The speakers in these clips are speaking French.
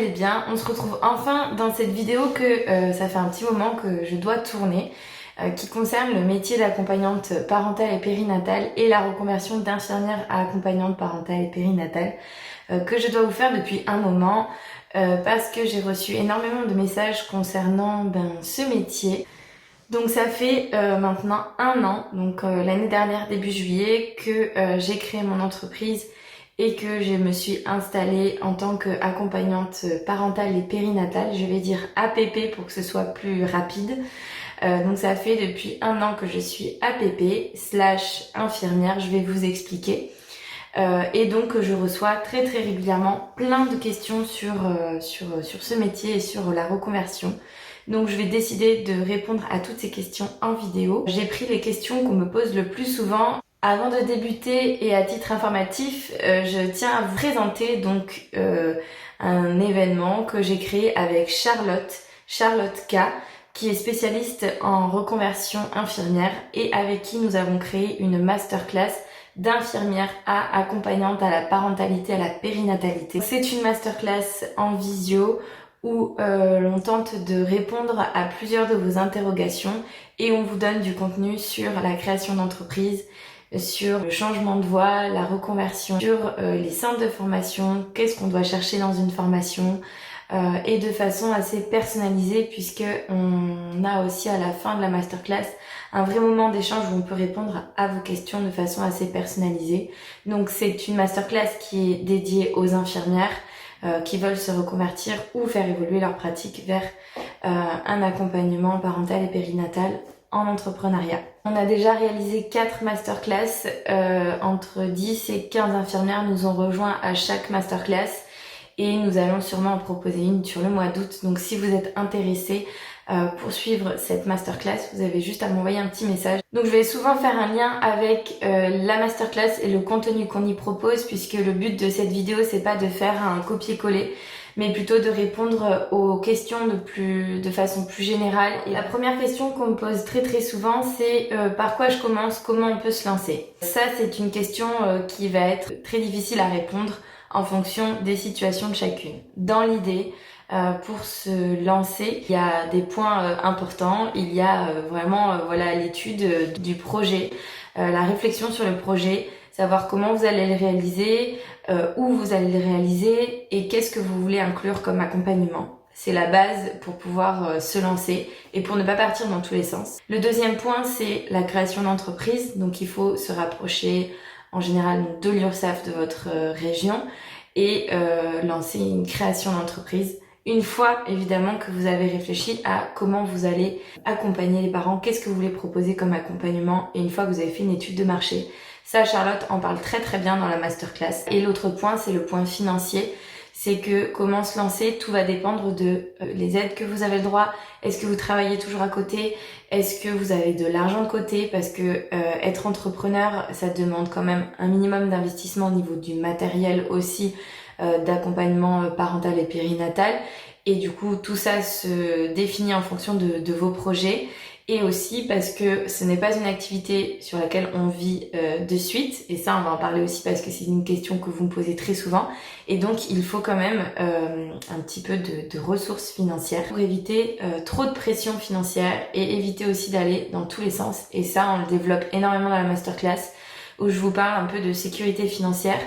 allez bien. On se retrouve enfin dans cette vidéo que ça fait un petit moment que je dois tourner, qui concerne le métier d'accompagnante parentale et périnatale et la reconversion d'infirmière à accompagnante parentale et périnatale, que je dois vous faire depuis un moment, parce que j'ai reçu énormément de messages concernant ce métier. Donc ça fait maintenant un an, donc l'année dernière, début juillet, que j'ai créé mon entreprise et que je me suis installée en tant qu'accompagnante parentale et périnatale. Je vais dire APP pour que ce soit plus rapide. Donc ça fait depuis un an que je suis APP/infirmière, je vais vous expliquer. Et donc je reçois très régulièrement plein de questions sur ce métier et sur la reconversion. Donc je vais décider de répondre à toutes ces questions en vidéo. J'ai pris les questions qu'on me pose le plus souvent. Avant de débuter et à titre informatif, je tiens à vous présenter donc un événement que j'ai créé avec Charlotte K, qui est spécialiste en reconversion infirmière et avec qui nous avons créé une masterclass d'infirmière à accompagnante à la parentalité, à la périnatalité. C'est une masterclass en visio où l'on tente de répondre à plusieurs de vos interrogations et on vous donne du contenu sur la création d'entreprise, sur le changement de voie, la reconversion, sur les centres de formation, qu'est-ce qu'on doit chercher dans une formation, et de façon assez personnalisée, puisque on a aussi à la fin de la masterclass un vrai moment d'échange où on peut répondre à vos questions de façon assez personnalisée. Donc c'est une masterclass qui est dédiée aux infirmières qui veulent se reconvertir ou faire évoluer leur pratique vers un accompagnement parental et périnatal en entrepreneuriat. On a déjà réalisé 4 masterclass, entre 10 et 15 infirmières nous ont rejoints à chaque masterclass et nous allons sûrement en proposer une sur le mois d'août. Donc si vous êtes intéressés pour suivre cette masterclass, vous avez juste à m'envoyer un petit message. Donc je vais souvent faire un lien avec la masterclass et le contenu qu'on y propose, puisque le but de cette vidéo c'est pas de faire un copier-coller, mais plutôt de répondre aux questions de façon plus générale. Et la première question qu'on me pose très souvent, c'est par quoi je commence, comment on peut se lancer. Ça c'est une question qui va être très difficile à répondre en fonction des situations de chacune. Dans l'idée, pour se lancer, il y a des points importants. Il y a vraiment l'étude du projet, la réflexion sur le projet, savoir comment vous allez le réaliser, où vous allez le réaliser et qu'est-ce que vous voulez inclure comme accompagnement. C'est la base pour pouvoir se lancer et pour ne pas partir dans tous les sens. Le deuxième point, c'est la création d'entreprise. Donc il faut se rapprocher en général de l'URSSAF de votre région et lancer une création d'entreprise. Une fois évidemment que vous avez réfléchi à comment vous allez accompagner les parents, qu'est-ce que vous voulez proposer comme accompagnement, et une fois que vous avez fait une étude de marché. Ça, Charlotte en parle très bien dans la masterclass. Et l'autre point, c'est le point financier. C'est que comment se lancer, tout va dépendre de les aides que vous avez le droit. Est-ce que vous travaillez toujours à côté? Est-ce que vous avez de l'argent de côté? Parce que être entrepreneur, ça demande quand même un minimum d'investissement au niveau du matériel aussi, d'accompagnement parental et périnatal. Et du coup, tout ça se définit en fonction de vos projets. Et aussi parce que ce n'est pas une activité sur laquelle on vit de suite, et ça on va en parler aussi parce que c'est une question que vous me posez très souvent, et donc il faut quand même un petit peu de ressources financières pour éviter trop de pression financière et éviter aussi d'aller dans tous les sens. Et ça on le développe énormément dans la masterclass où je vous parle un peu de sécurité financière.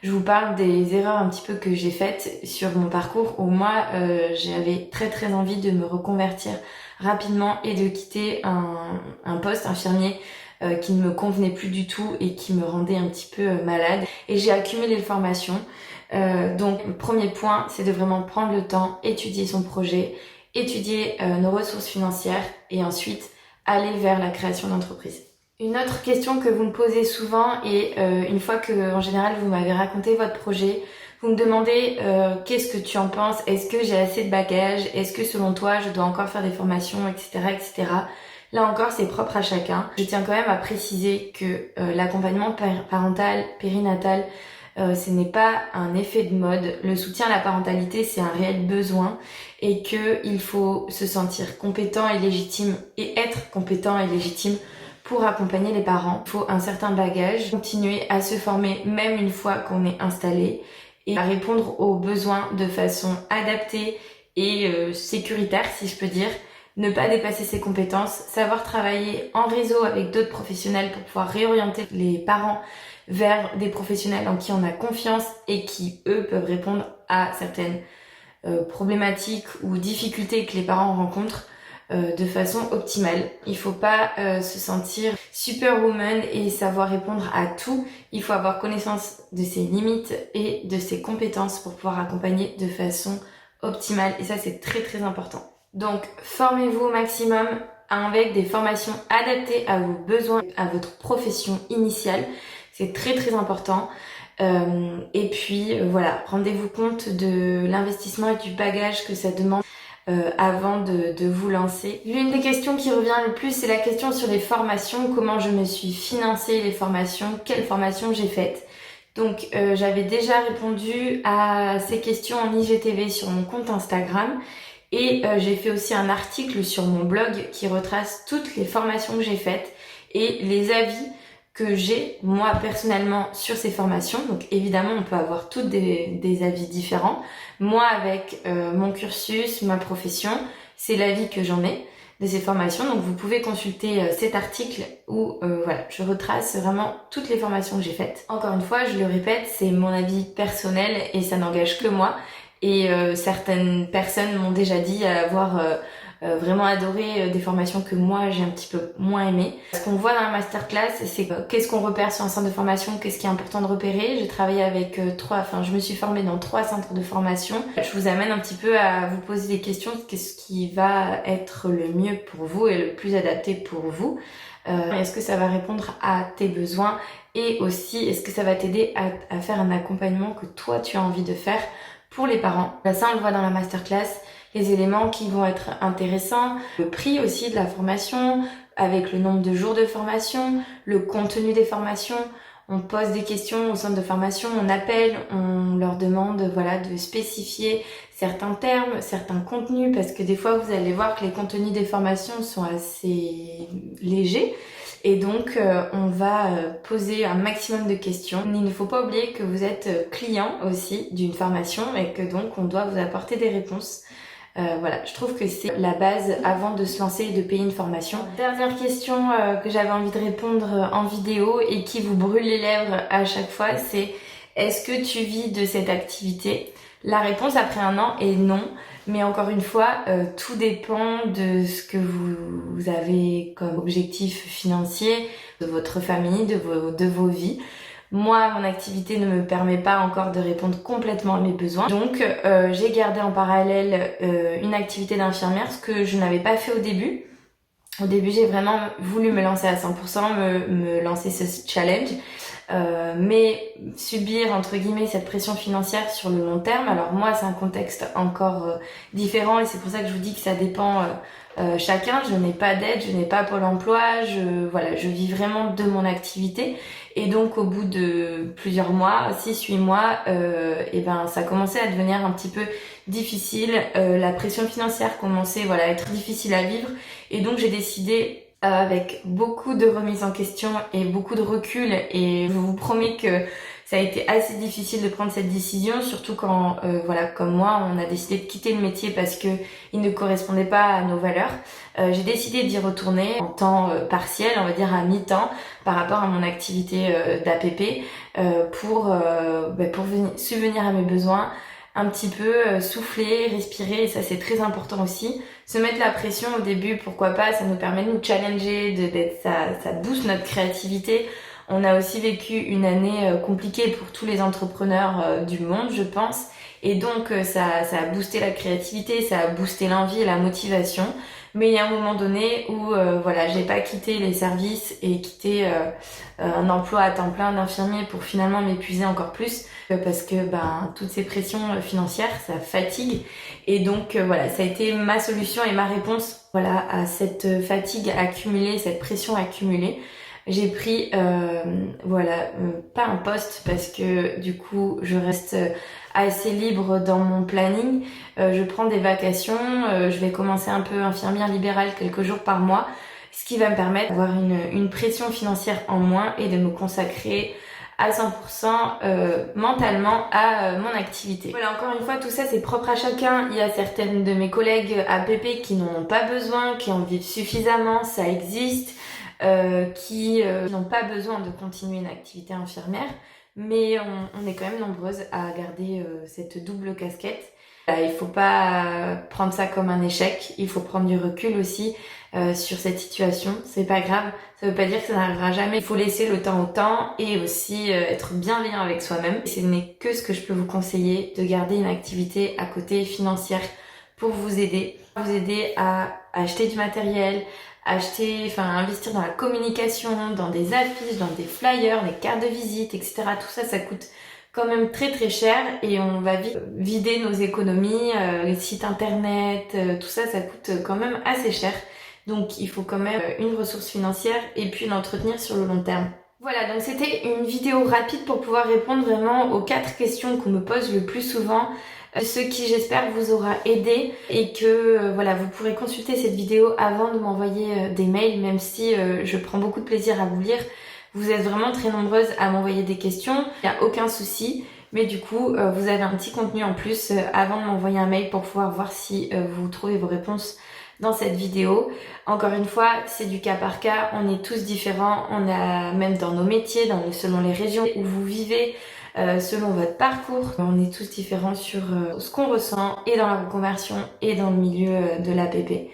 Je vous parle des erreurs un petit peu que j'ai faites sur mon parcours où moi j'avais très envie de me reconvertir rapidement et de quitter un poste infirmier qui ne me convenait plus du tout et qui me rendait un petit peu malade. Et j'ai accumulé les formations. Donc le premier point, c'est de vraiment prendre le temps, étudier son projet, étudier nos ressources financières et ensuite aller vers la création d'entreprise. Une autre question que vous me posez souvent, et une fois que en général vous m'avez raconté votre projet, vous me demandez qu'est-ce que tu en penses, est-ce que j'ai assez de bagages, est-ce que selon toi je dois encore faire des formations, etc. Là encore c'est propre à chacun. Je tiens quand même à préciser que l'accompagnement parental, périnatal, ce n'est pas un effet de mode. Le soutien à la parentalité c'est un réel besoin et qu'il faut se sentir compétent et légitime et être compétent et légitime pour accompagner les parents. Il faut un certain bagage, continuer à se former même une fois qu'on est installé et à répondre aux besoins de façon adaptée et sécuritaire, si je peux dire. Ne pas dépasser ses compétences, savoir travailler en réseau avec d'autres professionnels pour pouvoir réorienter les parents vers des professionnels en qui on a confiance et qui, eux, peuvent répondre à certaines problématiques ou difficultés que les parents rencontrent de façon optimale. Il faut pas se sentir superwoman et savoir répondre à tout. Il faut avoir connaissance de ses limites et de ses compétences pour pouvoir accompagner de façon optimale. Et ça, c'est très très important. Donc, formez-vous au maximum avec des formations adaptées à vos besoins, à votre profession initiale. C'est très très important. Et puis voilà, rendez-vous compte de l'investissement et du bagage que ça demande avant de vous lancer. L'une des questions qui revient le plus, c'est la question sur les formations. Comment je me suis financée les formations, quelles formations j'ai faites. Donc j'avais déjà répondu à ces questions en IGTV sur mon compte Instagram. Et j'ai fait aussi un article sur mon blog qui retrace toutes les formations que j'ai faites et les avis que j'ai, moi, personnellement, sur ces formations. Donc, évidemment, on peut avoir toutes des avis différents. Moi, avec mon cursus, ma profession, c'est l'avis que j'en ai de ces formations. Donc, vous pouvez consulter cet article où, voilà, je retrace vraiment toutes les formations que j'ai faites. Encore une fois, je le répète, c'est mon avis personnel et ça n'engage que moi. Et certaines personnes m'ont déjà dit avoir vraiment adoré des formations que moi j'ai un petit peu moins aimées. Ce qu'on voit dans la masterclass, c'est qu'est-ce qu'on repère sur un centre de formation, qu'est-ce qui est important de repérer. J'ai travaillé avec je me suis formée dans 3 centres de formation. Je vous amène un petit peu à vous poser des questions, qu'est-ce qui va être le mieux pour vous et le plus adapté pour vous. Est-ce que ça va répondre à tes besoins et aussi est-ce que ça va t'aider à faire un accompagnement que toi tu as envie de faire pour les parents. Ça, on le voit dans la masterclass, les éléments qui vont être intéressants, le prix aussi de la formation, avec le nombre de jours de formation, le contenu des formations. On pose des questions au centre de formation, on appelle, on leur demande voilà de spécifier certains termes, certains contenus, parce que des fois vous allez voir que les contenus des formations sont assez légers. Et donc, on va poser un maximum de questions. Il ne faut pas oublier que vous êtes client aussi d'une formation et que donc on doit vous apporter des réponses. Voilà, je trouve que c'est la base avant de se lancer et de payer une formation. Dernière question que j'avais envie de répondre en vidéo et qui vous brûle les lèvres à chaque fois, c'est est-ce que tu vis de cette activité ? La réponse après 1 an est non. Mais encore une fois, tout dépend de ce que vous avez comme objectif financier, de votre famille, de vos vies. Moi, mon activité ne me permet pas encore de répondre complètement à mes besoins. Donc, j'ai gardé en parallèle une activité d'infirmière, ce que je n'avais pas fait au début. Au début, j'ai vraiment voulu me lancer à 100%, me lancer ce challenge. Mais subir entre guillemets cette pression financière sur le long terme, alors moi c'est un contexte encore différent et c'est pour ça que je vous dis que ça dépend chacun. Je n'ai pas d'aide, je n'ai pas Pôle emploi, je vis vraiment de mon activité et donc au bout de plusieurs mois, 6-8 mois, et ben ça commençait à devenir un petit peu difficile, la pression financière commençait à être difficile à vivre et donc j'ai décidé avec beaucoup de remises en question et beaucoup de recul et je vous promets que ça a été assez difficile de prendre cette décision, surtout quand, comme moi, on a décidé de quitter le métier parce que il ne correspondait pas à nos valeurs. J'ai décidé d'y retourner en temps partiel, on va dire à mi-temps, par rapport à mon activité d'APP pour subvenir à mes besoins, un petit peu souffler, respirer, et ça c'est très important aussi. Se mettre la pression au début, pourquoi pas, ça nous permet de nous challenger, ça booste notre créativité. On a aussi vécu une année compliquée pour tous les entrepreneurs du monde, je pense. Et donc ça a boosté la créativité, ça a boosté l'envie et la motivation. Mais il y a un moment donné où j'ai pas quitté les services et quitté un emploi à temps plein d'infirmier pour finalement m'épuiser encore plus parce que toutes ces pressions financières ça fatigue et donc ça a été ma solution et ma réponse à cette fatigue accumulée, cette pression accumulée. J'ai pris pas un poste parce que du coup je reste assez libre dans mon planning. Je prends des vacations, je vais commencer un peu infirmière libérale quelques jours par mois, ce qui va me permettre d'avoir une pression financière en moins et de me consacrer à 100% mentalement à mon activité. Voilà, encore une fois, tout ça c'est propre à chacun. Il y a certaines de mes collègues APP qui n'en ont pas besoin, qui en vivent suffisamment, ça existe, qui n'ont pas besoin de continuer une activité infirmière, mais on est quand même nombreuses à garder cette double casquette. Il faut pas prendre ça comme un échec, il faut prendre du recul aussi sur cette situation. C'est pas grave, ça veut pas dire que ça n'arrivera jamais. Il faut laisser le temps au temps et aussi être bienveillant avec soi-même. Ce n'est que ce que je peux vous conseiller, de garder une activité à côté financière pour vous aider à acheter du matériel, investir dans la communication, dans des affiches, dans des flyers, des cartes de visite, etc. Tout ça, ça coûte quand même très très cher et on va vite vider nos économies, les sites internet, tout ça, ça coûte quand même assez cher. Donc il faut quand même une ressource financière et puis l'entretenir sur le long terme. Voilà, donc c'était une vidéo rapide pour pouvoir répondre vraiment aux 4 questions qu'on me pose le plus souvent, ce qui j'espère vous aura aidé et que voilà, vous pourrez consulter cette vidéo avant de m'envoyer des mails, même si je prends beaucoup de plaisir à vous lire. Vous êtes vraiment très nombreuses à m'envoyer des questions, il n'y a aucun souci, mais du coup vous avez un petit contenu en plus avant de m'envoyer un mail pour pouvoir voir si vous trouvez vos réponses dans cette vidéo. Encore une fois, c'est du cas par cas, on est tous différents, on a même dans nos métiers, selon les régions où vous vivez, selon votre parcours, on est tous différents sur ce qu'on ressent et dans la reconversion et dans le milieu de l'APP.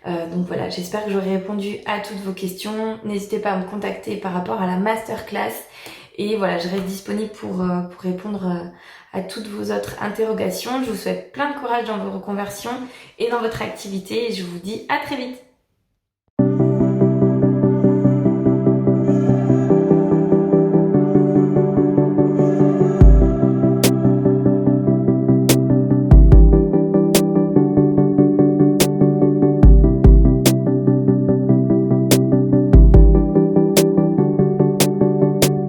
Donc voilà, j'espère que j'aurai répondu à toutes vos questions. N'hésitez pas à me contacter par rapport à la masterclass. Et voilà, je reste disponible pour répondre à toutes vos autres interrogations. Je vous souhaite plein de courage dans vos reconversions et dans votre activité. Et je vous dis à très vite.